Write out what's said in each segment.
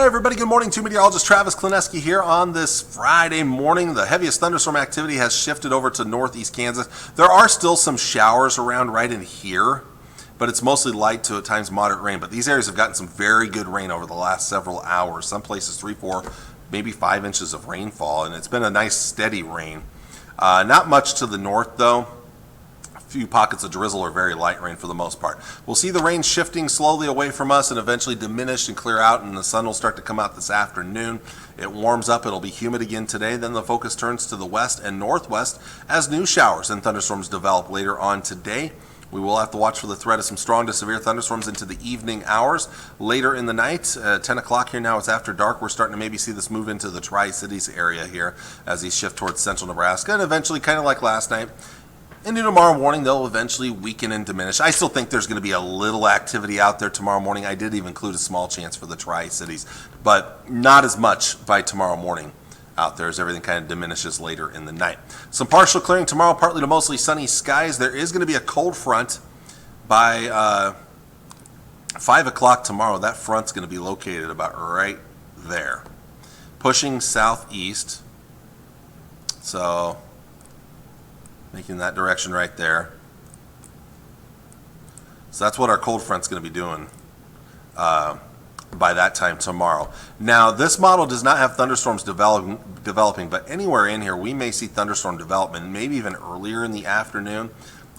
Hi everybody, good morning. To meteorologist Travis Klineski here on this Friday morning. The heaviest thunderstorm activity has shifted over to northeast Kansas. There are still some showers around right in here, but it's mostly light to at times moderate rain. But these areas have gotten some very good rain over the last several hours. Some places 3, 4, maybe 5 inches of rainfall, and it's been a nice steady rain. Not much to the north though. Few pockets of drizzle or very light rain for the most part. We'll see the rain shifting slowly away from us and eventually diminish and clear out, and the sun will start to come out this afternoon. It warms up, it'll be humid again today, then the focus turns to the west and northwest as new showers and thunderstorms develop later on today. We will have to watch for the threat of some strong to severe thunderstorms into the evening hours. Later in the night, 10 o'clock here now, it's after dark. We're starting to maybe see this move into the Tri-Cities area here as these shift towards central Nebraska, and eventually, kind of like last night, into tomorrow morning, they'll eventually weaken and diminish. I still think there's going to be a little activity out there tomorrow morning. I did even include a small chance for the Tri-Cities, but not as much by tomorrow morning out there as everything kind of diminishes later in the night. Some partial clearing tomorrow, partly to mostly sunny skies. There is going to be a cold front by 5 o'clock tomorrow. That front's going to be located about right there, pushing southeast. So making that direction right there. So that's what our cold front's going to be doing by that time tomorrow. Now, this model does not have thunderstorms developing, but anywhere in here we may see thunderstorm development, maybe even earlier in the afternoon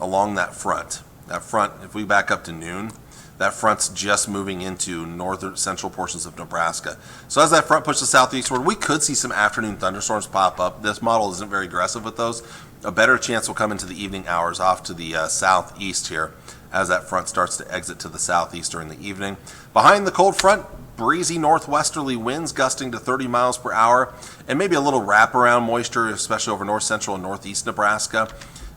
along that front. That front, if we back up to noon, that front's just moving into northern central portions of Nebraska. So as that front pushes southeastward, we could see some afternoon thunderstorms pop up. This model isn't very aggressive with those. A better chance will come into the evening hours off to the southeast here as that front starts to exit to the southeast during the evening. Behind the cold front, breezy northwesterly winds gusting to 30 miles per hour, and maybe a little wraparound moisture, especially over north central and northeast Nebraska.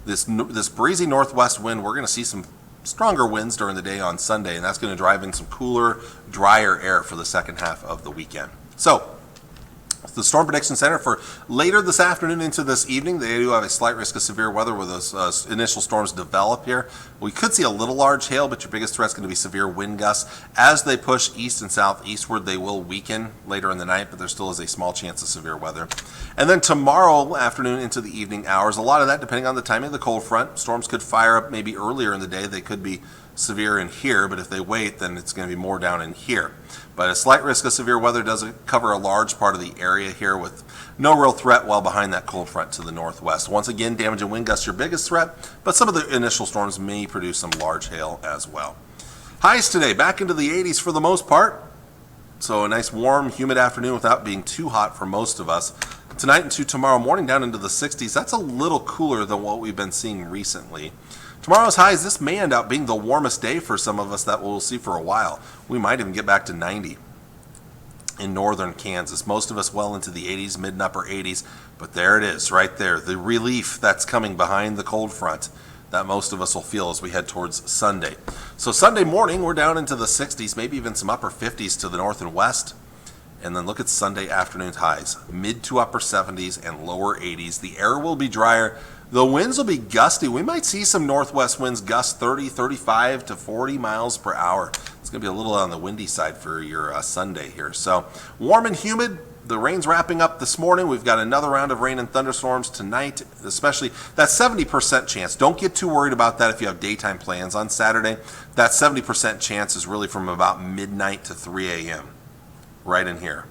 This breezy northwest wind, we're going to see some stronger winds during the day on Sunday, and that's going to drive in some cooler, drier air for the second half of the weekend. So, the Storm Prediction Center for later this afternoon into this evening, they do have a slight risk of severe weather where those initial storms develop here. We could see a little large hail, but your biggest threat is going to be severe wind gusts. As they push east and southeastward, they will weaken later in the night, but there still is a small chance of severe weather. And then tomorrow afternoon into the evening hours, a lot of that depending on the timing of the cold front. Storms could fire up maybe earlier in the day. They could be severe in here, but if they wait, then it's going to be more down in here. But a slight risk of severe weather doesn't cover a large part of the area here with no real threat well behind that cold front to the northwest. Once again, damage and wind gusts your biggest threat, but some of the initial storms may produce some large hail as well. Highs today back into the 80s for the most part. So a nice warm, humid afternoon without being too hot for most of us. Tonight into tomorrow morning down into the 60s. That's a little cooler than what we've been seeing recently. Tomorrow's highs, this may end up being the warmest day for some of us that we'll see for a while. We might even get back to 90 in northern Kansas. Most of us well into the 80s, mid and upper 80s, but there it is right there. The relief that's coming behind the cold front that most of us will feel as we head towards Sunday. So Sunday morning, we're down into the 60s, maybe even some upper 50s to the north and west. And then look at Sunday afternoon's highs, mid to upper 70s and lower 80s. The air will be drier. The winds will be gusty. We might see some northwest winds gust 30, 35 to 40 miles per hour. It's going to be a little on the windy side for your Sunday here. So warm and humid. The rain's wrapping up this morning. We've got another round of rain and thunderstorms tonight, especially that 70% chance. Don't get too worried about that if you have daytime plans on Saturday. That 70% chance is really from about midnight to 3 a.m. right in here.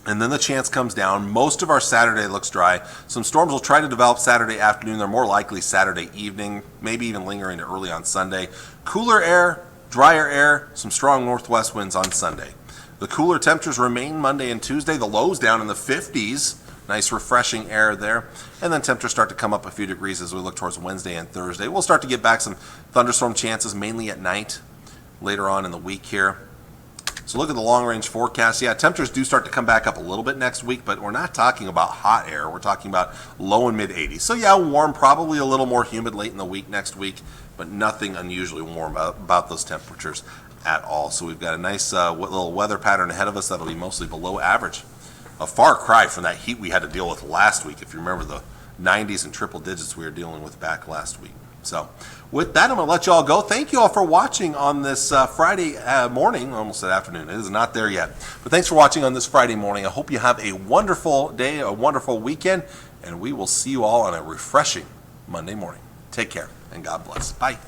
And then the chance comes down. Most of our Saturday looks dry. Some storms will try to develop Saturday afternoon. They're more likely Saturday evening, maybe even lingering early on Sunday. Cooler air, drier air, some strong northwest winds on Sunday. The cooler temperatures remain Monday and Tuesday. The lows down in the 50s. Nice refreshing air there. And then temperatures start to come up a few degrees as we look towards Wednesday and Thursday. We'll start to get back some thunderstorm chances, mainly at night, later on in the week here. So look at the long-range forecast. Yeah, temperatures do start to come back up a little bit next week, but we're not talking about hot air. We're talking about low and mid-80s. So yeah, warm, probably a little more humid late in the week next week, but nothing unusually warm about those temperatures at all. So we've got a nice little weather pattern ahead of us that'll be mostly below average. A far cry from that heat we had to deal with last week, if you remember the 90s and triple digits we were dealing with back last week. So with that, I'm going to let you all go. Thank you all for watching on this Friday morning. I almost said afternoon. It is not there yet. But thanks for watching on this Friday morning. I hope you have a wonderful day, a wonderful weekend, and we will see you all on a refreshing Monday morning. Take care, and God bless. Bye.